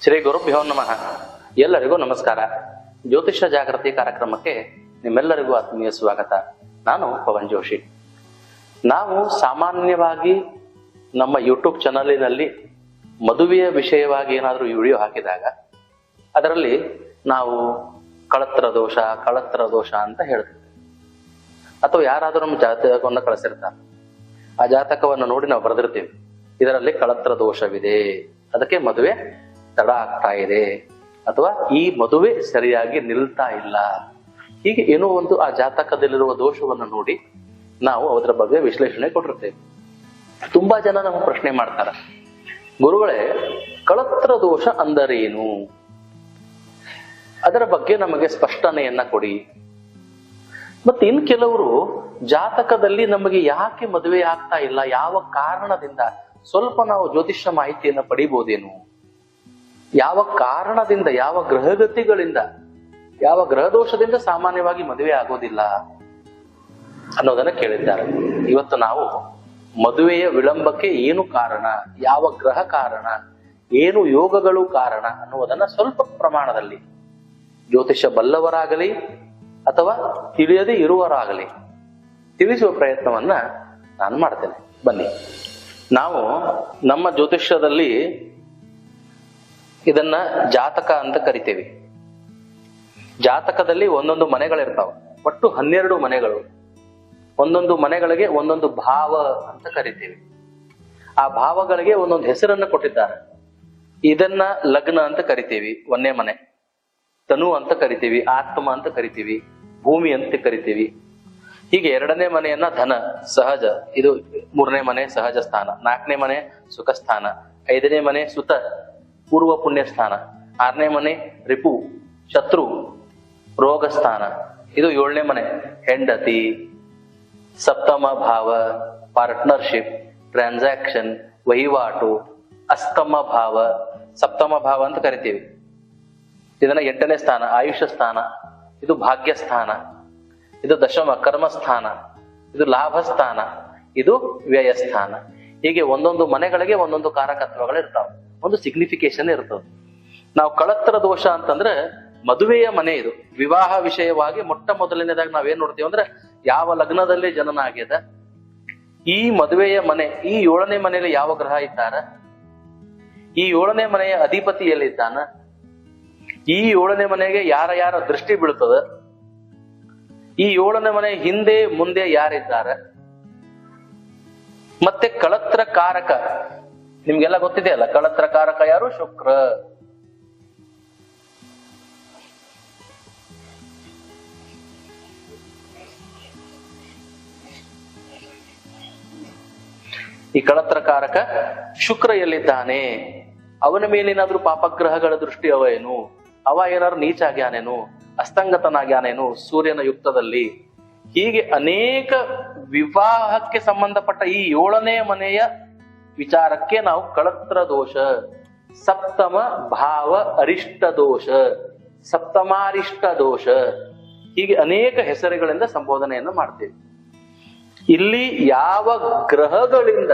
ಶ್ರೀ ಗುರುಭ್ಯೋ ನಮಃ. ಎಲ್ಲರಿಗೂ ನಮಸ್ಕಾರ. ಜ್ಯೋತಿಷ್ಯ ಜಾಗೃತಿ ಕಾರ್ಯಕ್ರಮಕ್ಕೆ ನಿಮ್ಮೆಲ್ಲರಿಗೂ ಆತ್ಮೀಯ ಸ್ವಾಗತ. ನಾನು ಪವನ್ ಜೋಶಿ. ನಾವು ಸಾಮಾನ್ಯವಾಗಿ ನಮ್ಮ ಯೂಟ್ಯೂಬ್ ಚಾನಲಿನಲ್ಲಿ ಮದುವೆಯ ವಿಷಯವಾಗಿ ಏನಾದರೂ ವಿಡಿಯೋ ಹಾಕಿದಾಗ ಅದರಲ್ಲಿ ನಾವು ಕಳತ್ರ ದೋಷ ಅಂತ ಹೇಳ್ತೀವಿ. ಅಥವಾ ಯಾರಾದರೂ ನಮ್ಮ ಜಾತಕವನ್ನು ಕಳಿಸಿರ್ತಾರೆ, ಆ ಜಾತಕವನ್ನು ನೋಡಿ ನಾವು ಬರೆದಿರ್ತೀವಿ, ಇದರಲ್ಲಿ ಕಳತ್ರ ದೋಷವಿದೆ, ಅದಕ್ಕೆ ಮದುವೆ ತಡ ಆಗ್ತಾ ಇದೆ, ಅಥವಾ ಈ ಮದುವೆ ಸರಿಯಾಗಿ ನಿಲ್ತಾ ಇಲ್ಲ, ಹೀಗೆ ಏನೋ ಒಂದು ಆ ಜಾತಕದಲ್ಲಿರುವ ದೋಷವನ್ನು ನೋಡಿ ನಾವು ಅದರ ಬಗ್ಗೆ ವಿಶ್ಲೇಷಣೆ ಕೊಟ್ಟಿರ್ತೇವೆ. ತುಂಬಾ ಜನ ನಮ್ಮ ಪ್ರಶ್ನೆ ಮಾಡ್ತಾರೆ, ಗುರುಗಳೇ ಕಳತ್ರ ದೋಷ ಅಂದರೇನು, ಅದರ ಬಗ್ಗೆ ನಮಗೆ ಸ್ಪಷ್ಟನೆಯನ್ನ ಕೊಡಿ. ಮತ್ತೆ ಇನ್ ಕೆಲವರು ಜಾತಕದಲ್ಲಿ ನಮಗೆ ಯಾಕೆ ಮದುವೆ ಆಗ್ತಾ ಇಲ್ಲ, ಯಾವ ಕಾರಣದಿಂದ, ಸ್ವಲ್ಪ ನಾವು ಜ್ಯೋತಿಷ್ಯ ಮಾಹಿತಿಯನ್ನ ಪಡಿಬಹುದೇನು, ಯಾವ ಕಾರಣದಿಂದ, ಯಾವ ಗ್ರಹಗತಿಗಳಿಂದ, ಯಾವ ಗ್ರಹ ದೋಷದಿಂದ ಸಾಮಾನ್ಯವಾಗಿ ಮದುವೆ ಆಗೋದಿಲ್ಲ ಅನ್ನೋದನ್ನ ಕೇಳಿದ್ದಾರೆ. ಇವತ್ತು ನಾವು ಮದುವೆಯ ವಿಳಂಬಕ್ಕೆ ಏನು ಕಾರಣ, ಯಾವ ಗ್ರಹ ಕಾರಣ, ಏನು ಯೋಗಗಳು ಕಾರಣ ಅನ್ನುವುದನ್ನ ಸ್ವಲ್ಪ ಪ್ರಮಾಣದಲ್ಲಿ ಜ್ಯೋತಿಷ್ಯ ಬಲ್ಲವರಾಗಲಿ ಅಥವಾ ತಿಳಿಯದೇ ಇರುವವರಾಗಲಿ ತಿಳಿಸುವ ಪ್ರಯತ್ನವನ್ನ ನಾನು ಮಾಡ್ತೇನೆ. ಬನ್ನಿ, ನಾವು ನಮ್ಮ ಜ್ಯೋತಿಷ್ಯದಲ್ಲಿ ಇದನ್ನ ಜಾತಕ ಅಂತ ಕರಿತೇವೆ. ಜಾತಕದಲ್ಲಿ ಒಂದೊಂದು ಮನೆಗಳಿರ್ತಾವ, ಒಟ್ಟು 12 ಮನೆಗಳು. ಒಂದೊಂದು ಮನೆಗಳಿಗೆ ಒಂದೊಂದು ಭಾವ ಅಂತ ಕರಿತೇವೆ. ಆ ಭಾವಗಳಿಗೆ ಒಂದೊಂದು ಹೆಸರನ್ನ ಕೊಟ್ಟಿದ್ದಾರೆ. ಇದನ್ನ ಲಗ್ನ ಅಂತ ಕರಿತೀವಿ, 1ನೇ ಮನೆ. ತನು ಅಂತ ಕರಿತೀವಿ, ಆತ್ಮ ಅಂತ ಕರಿತೀವಿ, ಭೂಮಿ ಅಂತ ಕರಿತೀವಿ. ಹೀಗೆ 2ನೇ ಮನೆಯನ್ನ ಧನ ಸಹಜ, ಇದು 3ನೇ ಮನೆ ಸಹಜ ಸ್ಥಾನ, 4ನೇ ಮನೆ ಸುಖ ಸ್ಥಾನ, 5ನೇ ಮನೆ ಸುತ ಪೂರ್ವ ಪುಣ್ಯ ಸ್ಥಾನ, 6ನೇ ಮನೆ ರಿಪು ಶತ್ರು ರೋಗ ಸ್ಥಾನ, ಇದು 7ನೇ ಮನೆ ಹೆಂಡತಿ, ಸಪ್ತಮ ಭಾವ ಪಾರ್ಟ್ನರ್ಶಿಪ್, ಟ್ರಾನ್ಸಾಕ್ಷನ್, ವಹಿವಾಟು, ಅಸ್ತಮ ಭಾವ, ಸಪ್ತಮ ಭಾವ ಅಂತ ಕರಿತೀವಿ. ಇದನ್ನ 8ನೇ ಸ್ಥಾನ ಆಯುಷ್ಯ ಸ್ಥಾನ, ಇದು ಭಾಗ್ಯ ಸ್ಥಾನ, ಇದು ದಶಮ ಕರ್ಮ ಸ್ಥಾನ, ಇದು ಲಾಭ ಸ್ಥಾನ, ಇದು ವ್ಯಯ ಸ್ಥಾನ. ಹೀಗೆ ಒಂದೊಂದು ಮನೆಗಳಿಗೆ ಒಂದೊಂದು ಕಾರಕತ್ವಗಳು ಇರ್ತಾವ, ಒಂದು ಸಿಗ್ನಿಫಿಕೇಶನ್ ಇರ್ತದೆ. ನಾವು ಕಳತ್ರ ದೋಷ ಅಂತಂದ್ರೆ ಮದುವೆಯ ಮನೆ. ಇದು ವಿವಾಹ ವಿಷಯವಾಗಿ ಮೊಟ್ಟ ಮೊದಲನೇದಾಗಿ ನಾವೇನ್ ನೋಡ್ತೀವಿ ಅಂದ್ರೆ ಯಾವ ಲಗ್ನದಲ್ಲಿ ಜನನ ಆಗ್ಯದ, ಈ ಮದುವೆಯ ಮನೆ, ಈ 7ನೇ ಮನೆಯಲ್ಲಿ ಯಾವ ಗ್ರಹ ಇದ್ದಾರ, ಈ 7ನೇ ಮನೆಯ ಅಧಿಪತಿ ಎಲ್ಲಿದ್ದಾನ, ಈ 7ನೇ ಮನೆಗೆ ಯಾರ ದೃಷ್ಟಿ ಬೀಳ್ತದ, ಈ 7ನೇ ಮನೆ ಹಿಂದೆ ಮುಂದೆ ಯಾರಿದ್ದಾರೆ, ಮತ್ತೆ ಕಳತ್ರ ಕಾರಕ ನಿಮ್ಗೆಲ್ಲ ಗೊತ್ತಿದೆ ಅಲ್ಲ, ಕಳತ್ರ ಕಾರಕ ಯಾರು? ಶುಕ್ರ. ಈ ಕಳತ್ರ ಕಾರಕ ಶುಕ್ರ ಎಲ್ಲಿದ್ದಾನೆ, ಅವನ ಮೇಲೇನಾದ್ರೂ ಪಾಪಗ್ರಹಗಳ ದೃಷ್ಟಿ ಅವ ಏನು, ಅವ ಏನಾದ್ರು ನೀಚ ಆಗ್ಯಾನೇನು, ಅಸ್ತಂಗತನಾಗ್ಯಾನೇನು ಸೂರ್ಯನ ಯುಕ್ತದಲ್ಲಿ. ಹೀಗೆ ಅನೇಕ ವಿವಾಹಕ್ಕೆ ಸಂಬಂಧಪಟ್ಟ ಈ 7ನೇ ಮನೆಯ ವಿಚಾರಕ್ಕೆ ನಾವು ಕಳತ್ರ ದೋಷ, ಸಪ್ತಮ ಭಾವ ಅರಿಷ್ಟ ದೋಷ, ಸಪ್ತಮಾರಿಷ್ಟ ದೋಷ, ಹೀಗೆ ಅನೇಕ ಹೆಸರುಗಳಿಂದ ಸಂಬೋಧನೆಯನ್ನು ಮಾಡ್ತೇವೆ. ಇಲ್ಲಿ ಯಾವ ಗ್ರಹಗಳಿಂದ,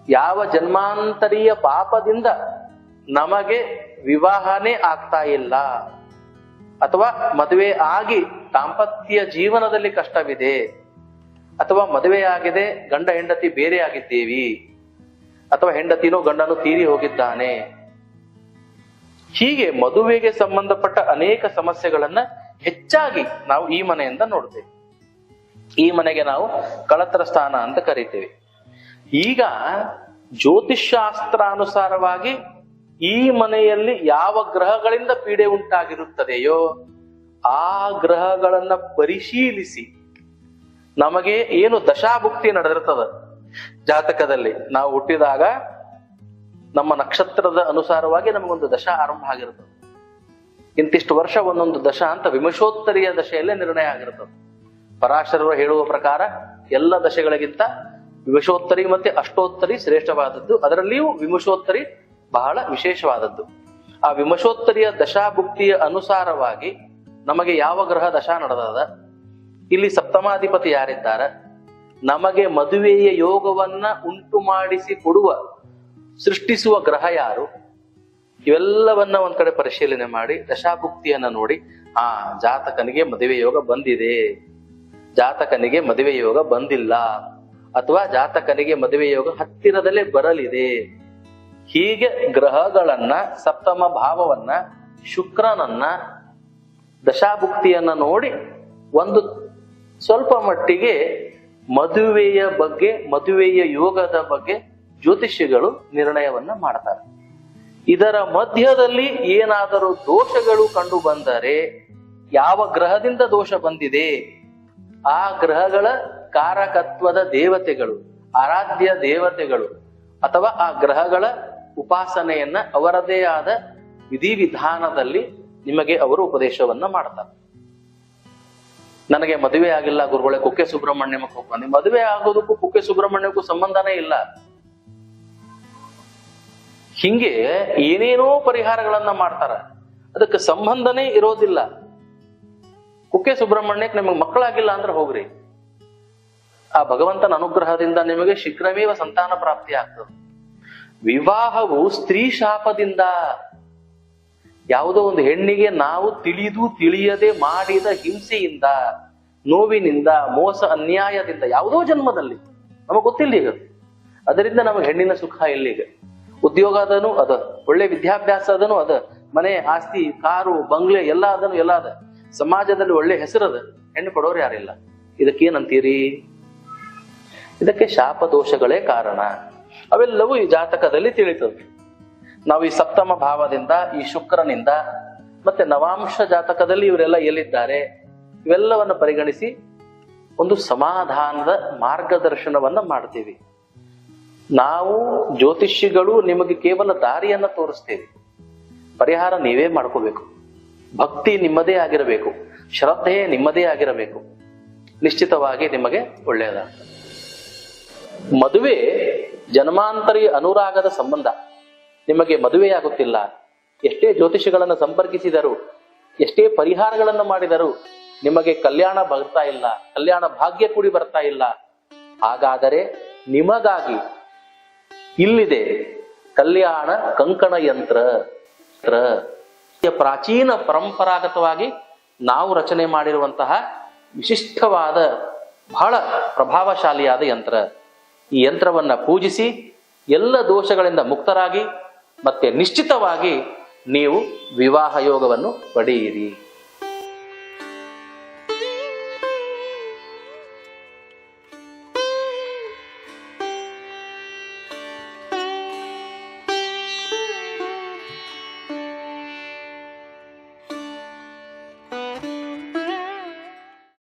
ಯಾವ ಜನ್ಮಾಂತರೀಯ ಪಾಪದಿಂದ ನಮಗೆ ವಿವಾಹನೇ ಆಗ್ತಾ ಇಲ್ಲ, ಅಥವಾ ಮದುವೆ ಆಗಿ ದಾಂಪತ್ಯ ಜೀವನದಲ್ಲಿ ಕಷ್ಟವಿದೆ, ಅಥವಾ ಮದುವೆ ಆಗಿದೆ ಗಂಡ ಹೆಂಡತಿ ಬೇರೆ ಆಗಿದ್ದೇವಿ, ಅಥವಾ ಹೆಂಡತಿನೋ ಗಂಡನು ತೀರಿ ಹೋಗಿದ್ದಾನೆ, ಹೀಗೆ ಮದುವೆಗೆ ಸಂಬಂಧಪಟ್ಟ ಅನೇಕ ಸಮಸ್ಯೆಗಳನ್ನ ಹೆಚ್ಚಾಗಿ ನಾವು ಈ ಮನೆಯಿಂದ ನೋಡ್ತೇವೆ. ಈ ಮನೆಗೆ ನಾವು ಕಳತ್ರ ಸ್ಥಾನ ಅಂತ ಕರಿತೇವೆ. ಈಗ ಜ್ಯೋತಿಷ್ಶಾಸ್ತ್ರಾನುಸಾರವಾಗಿ ಈ ಮನೆಯಲ್ಲಿ ಯಾವ ಗ್ರಹಗಳಿಂದ ಪೀಡೆ ಉಂಟಾಗಿರುತ್ತದೆಯೋ ಆ ಗ್ರಹಗಳನ್ನ ಪರಿಶೀಲಿಸಿ ನಮಗೆ ಏನು ದಶಾಭುಕ್ತಿ ನಡೆದಿರ್ತದ ಜಾತಕದಲ್ಲಿ, ನಾವು ಹುಟ್ಟಿದಾಗ ನಮ್ಮ ನಕ್ಷತ್ರದ ಅನುಸಾರವಾಗಿ ನಮಗೊಂದು ದಶ ಆರಂಭ ಆಗಿರ್ತದೆ. ಇಂತಿಷ್ಟು ವರ್ಷ ಒಂದೊಂದು ದಶ ಅಂತ ವಿಮಶೋತ್ತರಿಯ ದಶೆಯಲ್ಲೇ ನಿರ್ಣಯ ಆಗಿರ್ತದೆ. ಪರಾಶರರು ಹೇಳುವ ಪ್ರಕಾರ ಎಲ್ಲ ದಶೆಗಳಿಗಿಂತ ವಿಮಶೋತ್ತರಿ ಮತ್ತೆ ಅಷ್ಟೋತ್ತರಿ ಶ್ರೇಷ್ಠವಾದದ್ದು, ಅದರಲ್ಲಿಯೂ ವಿಮಶೋತ್ತರಿ ಬಹಳ ವಿಶೇಷವಾದದ್ದು. ಆ ವಿಮಶೋತ್ತರಿಯ ದಶಾಭುಕ್ತಿಯ ಅನುಸಾರವಾಗಿ ನಮಗೆ ಯಾವ ಗ್ರಹ ದಶಾ ನಡೆದದ, ಇಲ್ಲಿ ಸಪ್ತಮಾಧಿಪತಿ ಯಾರಿದ್ದಾರೆ, ನಮಗೆ ಮದುವೆಯ ಯೋಗವನ್ನ ಉಂಟು ಮಾಡಿಸಿ ಕೊಡುವ ಸೃಷ್ಟಿಸುವ ಗ್ರಹ ಯಾರು, ಇವೆಲ್ಲವನ್ನ ಒಂದ್ ಕಡೆ ಪರಿಶೀಲನೆ ಮಾಡಿ ದಶಾಭುಕ್ತಿಯನ್ನ ನೋಡಿ, ಆ ಜಾತಕನಿಗೆ ಮದುವೆ ಯೋಗ ಬಂದಿದೆ, ಜಾತಕನಿಗೆ ಮದುವೆ ಯೋಗ ಬಂದಿಲ್ಲ, ಅಥವಾ ಜಾತಕನಿಗೆ ಮದುವೆ ಯೋಗ ಹತ್ತಿರದಲ್ಲೇ ಬರಲಿದೆ. ಹೀಗೆ ಗ್ರಹಗಳನ್ನ, ಸಪ್ತಮ ಭಾವವನ್ನ, ಶುಕ್ರನನ್ನ, ದಶಾಭುಕ್ತಿಯನ್ನ ನೋಡಿ ಒಂದು ಸ್ವಲ್ಪ ಮಟ್ಟಿಗೆ ಮದುವೆಯ ಬಗ್ಗೆ, ಮದುವೆಯ ಯೋಗದ ಬಗ್ಗೆ ಜ್ಯೋತಿಷ್ಯಗಳು ನಿರ್ಣಯವನ್ನ ಮಾಡ್ತಾರೆ. ಇದರ ಮಧ್ಯದಲ್ಲಿ ಏನಾದರೂ ದೋಷಗಳು ಕಂಡು ಬಂದರೆ, ಯಾವ ಗ್ರಹದಿಂದ ದೋಷ ಬಂದಿದೆ, ಆ ಗ್ರಹಗಳ ಕಾರಕತ್ವದ ದೇವತೆಗಳು, ಆರಾಧ್ಯ ದೇವತೆಗಳು ಅಥವಾ ಆ ಗ್ರಹಗಳ ಉಪಾಸನೆಯನ್ನ ಅವರದೇ ಆದ ವಿಧಿವಿಧಾನದಲ್ಲಿ ನಿಮಗೆ ಅವರು ಉಪದೇಶವನ್ನ ಮಾಡ್ತಾರೆ. ನನಗೆ ಮದುವೆ ಆಗಿಲ್ಲ ಗುರುಗಳೇ, ಕುಕ್ಕೆ ಸುಬ್ರಹ್ಮಣ್ಯಕ್ಕೆ ಹೋಗ್ಬಂದಿ. ಮದುವೆ ಆಗೋದಕ್ಕೂ ಕುಕ್ಕೆ ಸುಬ್ರಹ್ಮಣ್ಯಕ್ಕೂ ಸಂಬಂಧನೇ ಇಲ್ಲ. ಹಿಂಗೆ ಏನೇನೋ ಪರಿಹಾರಗಳನ್ನ ಮಾಡ್ತಾರ, ಅದಕ್ಕೆ ಸಂಬಂಧನೇ ಇರೋದಿಲ್ಲ. ಕುಕ್ಕೆ ಸುಬ್ರಹ್ಮಣ್ಯಕ್ಕೆ ನಿಮಗೆ ಮಕ್ಕಳಾಗಿಲ್ಲ ಅಂದ್ರೆ ಹೋಗ್ರಿ, ಆ ಭಗವಂತನ ಅನುಗ್ರಹದಿಂದ ನಿಮಗೆ ಶೀಘ್ರಮೇವ ಸಂತಾನ ಪ್ರಾಪ್ತಿ ಆಗ್ತದೆ. ವಿವಾಹವು ಸ್ತ್ರೀ ಶಾಪದಿಂದ, ಯಾವುದೋ ಒಂದು ಹೆಣ್ಣಿಗೆ ನಾವು ತಿಳಿದು ತಿಳಿಯದೆ ಮಾಡಿದ ಹಿಂಸೆಯಿಂದ, ನೋವಿನಿಂದ, ಮೋಸ ಅನ್ಯಾಯದಿಂದ, ಯಾವುದೋ ಜನ್ಮದಲ್ಲಿ ನಮಗ್ ಗೊತ್ತಿಲ್ಲ ಈಗ, ಅದರಿಂದ ನಮಗೆ ಹೆಣ್ಣಿನ ಸುಖ ಇಲ್ಲೀಗ. ಉದ್ಯೋಗ ಅದನು ಅದ, ಒಳ್ಳೆ ವಿದ್ಯಾಭ್ಯಾಸ ಅದನು ಅದ, ಮನೆ ಆಸ್ತಿ ಕಾರು ಬಂಗ್ಲೆ ಎಲ್ಲ ಅದನು ಎಲ್ಲ ಅದ, ಸಮಾಜದಲ್ಲಿ ಒಳ್ಳೆ ಹೆಸರದ, ಹೆಣ್ಣು ಕೊಡೋರು ಯಾರಿಲ್ಲ. ಇದಕ್ಕೇನಂತೀರಿ? ಇದಕ್ಕೆ ಶಾಪ ದೋಷಗಳೇ ಕಾರಣ. ಅವೆಲ್ಲವೂ ಈ ಜಾತಕದಲ್ಲಿ ತಿಳಿತದೆ. ನಾವು ಈ ಸಪ್ತಮ ಭಾವದಿಂದ, ಈ ಶುಕ್ರನಿಂದ, ಮತ್ತೆ ನವಾಂಶ ಜಾತಕದಲ್ಲಿ ಇವರೆಲ್ಲ ಎಲ್ಲಿದ್ದಾರೆ, ಇವೆಲ್ಲವನ್ನ ಪರಿಗಣಿಸಿ ಒಂದು ಸಮಾಧಾನದ ಮಾರ್ಗದರ್ಶನವನ್ನ ಮಾಡ್ತೀವಿ. ನಾವು ಜ್ಯೋತಿಷಿಗಳು ನಿಮಗೆ ಕೇವಲ ದಾರಿಯನ್ನ ತೋರಿಸ್ತೇವೆ, ಪರಿಹಾರ ನೀವೇ ಮಾಡ್ಕೋಬೇಕು. ಭಕ್ತಿ ನಿಮ್ಮದೇ ಆಗಿರಬೇಕು, ಶ್ರದ್ಧೆ ನಿಮ್ಮದೇ ಆಗಿರಬೇಕು. ನಿಶ್ಚಿತವಾಗಿ ನಿಮಗೆ ಒಳ್ಳೆಯದಾಗ್ತದೆ. ಮದುವೆ ಜನ್ಮಾಂತರಿ ಅನುರಾಗದ ಸಂಬಂಧ. ನಿಮಗೆ ಮದುವೆಯಾಗುತ್ತಿಲ್ಲ, ಎಷ್ಟೇ ಜ್ಯೋತಿಷಿಗಳನ್ನು ಸಂಪರ್ಕಿಸಿದರು, ಎಷ್ಟೇ ಪರಿಹಾರಗಳನ್ನು ಮಾಡಿದರು, ನಿಮಗೆ ಕಲ್ಯಾಣ ಬರ್ತಾ ಇಲ್ಲ, ಕಲ್ಯಾಣ ಭಾಗ್ಯ ಕೂಡಿ ಬರ್ತಾ ಇಲ್ಲ. ಹಾಗಾದರೆ ನಿಮಗಾಗಿ ಇಲ್ಲಿದೆ ಕಲ್ಯಾಣ ಕಂಕಣ ಯಂತ್ರ. ಪ್ರಾಚೀನ ಪರಂಪರಾಗತವಾಗಿ ನಾವು ರಚನೆ ಮಾಡಿರುವಂತಹ ವಿಶಿಷ್ಟವಾದ ಬಹಳ ಪ್ರಭಾವಶಾಲಿಯಾದ ಯಂತ್ರ. ಈ ಯಂತ್ರವನ್ನ ಪೂಜಿಸಿ ಎಲ್ಲ ದೋಷಗಳಿಂದ ಮುಕ್ತರಾಗಿ ಮತ್ತೆ ನಿಶ್ಚಿತವಾಗಿ ನೀವು ವಿವಾಹ ಯೋಗವನ್ನು ಪಡೆಯಿರಿ.